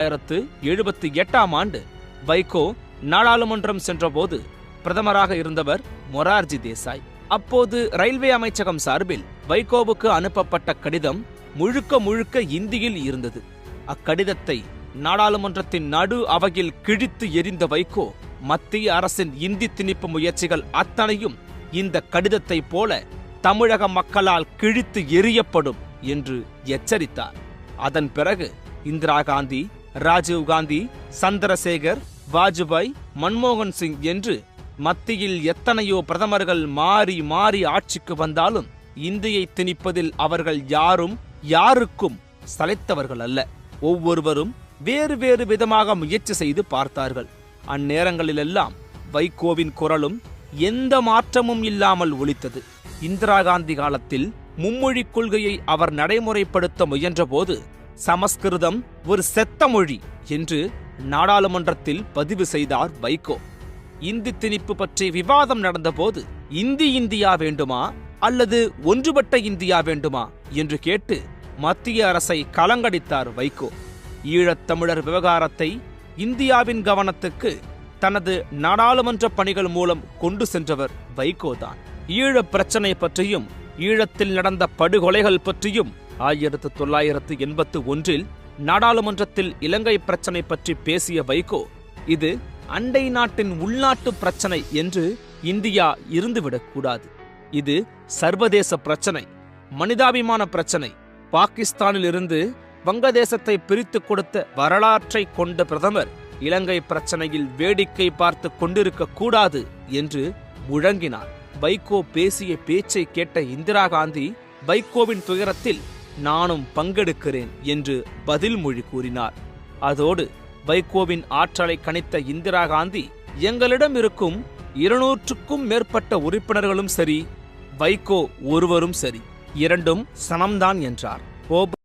1978ஆம் ஆண்டு வைகோ நாடாளுமன்றம் சென்றபோது பிரதமராக இருந்தவர் மொரார்ஜி தேசாய். அப்போது ரயில்வே அமைச்சகம் சார்பில் வைகோவுக்கு அனுப்பப்பட்ட கடிதம் முழுக்க முழுக்க இந்தியில் இருந்தது. அக்கடிதத்தை நாடாளுமன்றத்தின் நடு அவையில் கிழித்து எறிந்த வைகோ மத்திய அரசின் இந்தி திணிப்பு முயற்சிகள் அத்தனையும் இந்த கடிதத்தை போல தமிழக மக்களால் கிழித்து எறியப்படும் என்று எச்சரித்தார். அதன் பிறகு இந்திரா காந்தி, ராஜீவ் காந்தி, சந்திரசேகர், வாஜ்பாய், மன்மோகன் சிங் என்று மத்தியில் எத்தனையோ பிரதமர்கள் மாறி மாறி ஆட்சிக்கு வந்தாலும் இந்தியை திணிப்பதில் அவர்கள் யாருக்கும் சளைத்தவர்கள் அல்ல. ஒவ்வொருவரும் வேறு வேறு விதமாக முயற்சி செய்து பார்த்தார்கள். அந்நேரங்களிலெல்லாம் வைகோவின் குரலும் எந்த மாற்றமும் இல்லாமல் ஒலித்தது. இந்திரா காந்தி காலத்தில் மும்மொழி கொள்கையை அவர் நடைமுறைப்படுத்த முயன்றபோது சமஸ்கிருதம் ஒரு செத்த மொழி என்று நாடாளுமன்றத்தில் பதிவு செய்தார் வைகோ. இந்தி திணிப்பு பற்றி விவாதம் நடந்தபோது இந்தியா வேண்டுமா அல்லது ஒன்றுபட்ட இந்தியா வேண்டுமா என்று கேட்டு மத்திய அரசை கலங்கடித்தார் வைகோ. ஈழத்தமிழர் விவகாரத்தை இந்தியாவின் கவனத்துக்கு தனது நாடாளுமன்ற பணிகள் மூலம் கொண்டு சென்றவர் வைகோதான். ஈழப் பிரச்சனை பற்றியும் ஈழத்தில் நடந்த படுகொலைகள் பற்றியும் 1981 நாடாளுமன்றத்தில் இலங்கை பிரச்சனை பற்றி பேசிய வைகோ, இது அண்டை நாட்டின் உள்நாட்டு பிரச்சனை என்று இந்தியா இருந்துவிடக்கூடாது. இது சர்வதேச பிரச்சனை, மனிதாபிமான பிரச்சனை. பாகிஸ்தானில் இருந்து வங்கதேசத்தை பிரித்து கொடுத்த வரலாற்றை கொண்ட பிரதமர் இலங்கை பிரச்சனையில் வேடிக்கை பார்த்து கொண்டிருக்க கூடாது என்று முழங்கினார். வைகோ பேசிய பேச்சை கேட்ட இந்திரா காந்தி வைகோவின் துயரத்தில் நானும் பங்கெடுக்கிறேன் என்று பதில் மொழி கூறினார். அதோடு வைகோவின் ஆற்றலை கணித்த இந்திரா காந்தி, எங்களிடம் இருக்கும் 200க்கும் மேற்பட்ட உறுப்பினர்களும் சரி, வைகோ ஒருவரும் சரி, இரண்டும் சமம்தான் என்றார்.